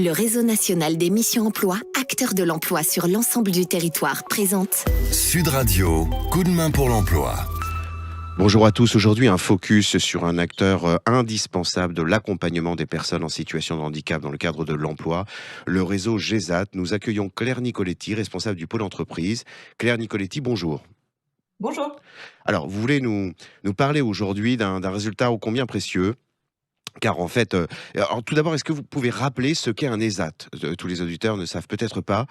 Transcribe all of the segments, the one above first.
Le Réseau national des missions emploi, acteur de l'emploi sur l'ensemble du territoire, présente Sud Radio, coup de main pour l'emploi. Bonjour à tous, aujourd'hui un focus sur un acteur indispensable de l'accompagnement des personnes en situation de handicap dans le cadre de l'emploi, le réseau GESAT. Nous accueillons Claire Nicoletti, responsable du pôle entreprise. Claire Nicoletti, bonjour. Bonjour. Alors, vous voulez nous parler aujourd'hui d'un résultat ô combien précieux, car en fait, alors tout d'abord, est-ce que vous pouvez rappeler ce qu'est un ESAT ? Tous les auditeurs ne savent peut-être pas.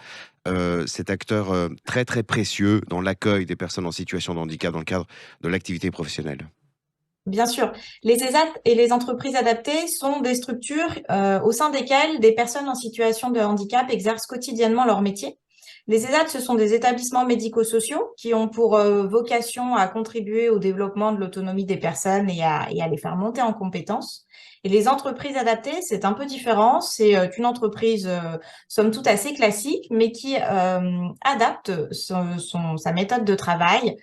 Cet acteur très très précieux dans l'accueil des personnes en situation de handicap dans le cadre de l'activité professionnelle. Bien sûr, les ESAT et les entreprises adaptées sont des structures au sein desquelles des personnes en situation de handicap exercent quotidiennement leur métier. Les ESAT, ce sont des établissements médico-sociaux qui ont pour vocation à contribuer au développement de l'autonomie des personnes et à les faire monter en compétences. Et les entreprises adaptées, c'est un peu différent. C'est une entreprise, somme toute, assez classique, mais qui adapte sa méthode de travail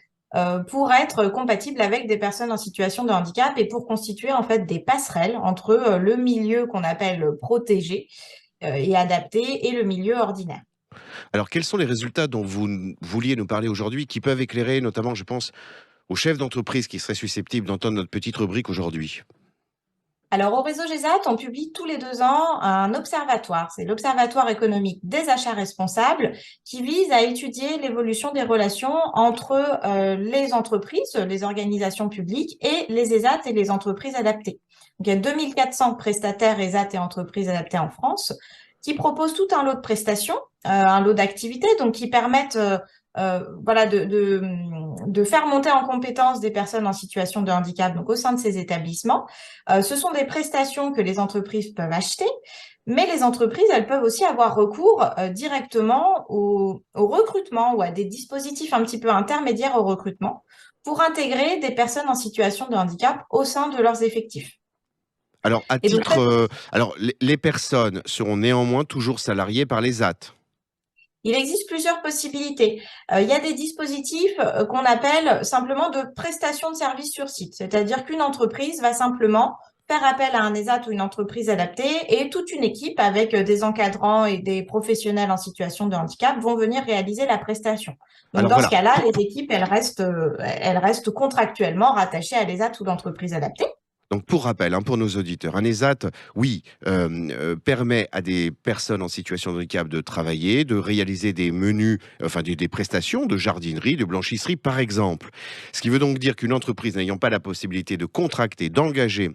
pour être compatible avec des personnes en situation de handicap et pour constituer en fait des passerelles entre le milieu qu'on appelle protégé et adapté et le milieu ordinaire. Alors, quels sont les résultats dont vous vouliez nous parler aujourd'hui, qui peuvent éclairer notamment, je pense, aux chefs d'entreprise qui seraient susceptibles d'entendre notre petite rubrique aujourd'hui ? Alors, au réseau GESAT, on publie tous les 2 ans un observatoire. C'est l'Observatoire économique des achats responsables qui vise à étudier l'évolution des relations entre les entreprises, les organisations publiques et les ESAT et les entreprises adaptées. Donc, il y a 2400 prestataires ESAT et entreprises adaptées en France qui proposent tout un lot de prestations, un lot d'activités, donc qui permettent de faire monter en compétence des personnes en situation de handicap donc au sein de ces établissements. Ce sont des prestations que les entreprises peuvent acheter, mais les entreprises, elles peuvent aussi avoir recours directement au recrutement ou à des dispositifs un petit peu intermédiaires au recrutement pour intégrer des personnes en situation de handicap au sein de leurs effectifs. Alors, les personnes seront néanmoins toujours salariées par les ESAT. Il existe plusieurs possibilités. Il y a des dispositifs qu'on appelle simplement de prestations de services sur site, c'est-à-dire qu'une entreprise va simplement faire appel à un ESAT ou une entreprise adaptée et toute une équipe avec des encadrants et des professionnels en situation de handicap vont venir réaliser la prestation. Donc, ce cas-là, les équipes, elles restent contractuellement rattachées à l'ESAT ou l'entreprise adaptée. Donc, pour rappel, pour nos auditeurs, un ESAT, permet à des personnes en situation de handicap de travailler, de réaliser des menus, des prestations de jardinerie, de blanchisserie, par exemple. Ce qui veut donc dire qu'une entreprise n'ayant pas la possibilité de contracter, d'engager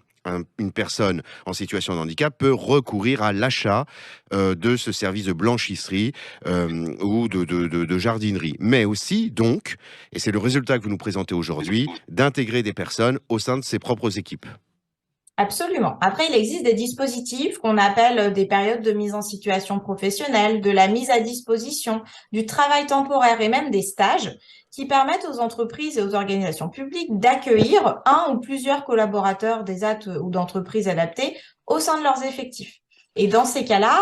une personne en situation de handicap peut recourir à l'achat de ce service de blanchisserie ou de jardinerie. Mais aussi, donc, et c'est le résultat que vous nous présentez aujourd'hui, d'intégrer des personnes au sein de ses propres équipes. Absolument. Après, il existe des dispositifs qu'on appelle des périodes de mise en situation professionnelle, de la mise à disposition, du travail temporaire et même des stages qui permettent aux entreprises et aux organisations publiques d'accueillir un ou plusieurs collaborateurs d'ESAT ou d'entreprises adaptées au sein de leurs effectifs. Et dans ces cas-là,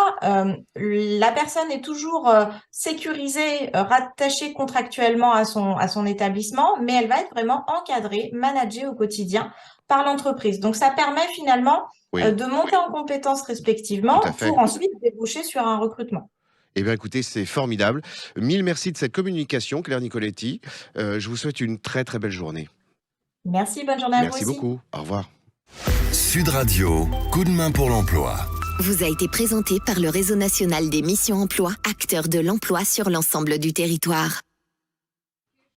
la personne est toujours sécurisée, rattachée contractuellement à son établissement, mais elle va être vraiment encadrée, managée au quotidien par l'entreprise. Donc, ça permet finalement de monter en compétences respectivement pour ensuite déboucher sur un recrutement. Eh bien, écoutez, c'est formidable. Mille merci de cette communication, Claire Nicoletti. Je vous souhaite une très, très belle journée. Merci, bonne journée à vous aussi. Merci beaucoup. Au revoir. Sud Radio, coup de main pour l'emploi. Vous a été présenté par le Réseau national des missions emploi, acteur de l'emploi sur l'ensemble du territoire.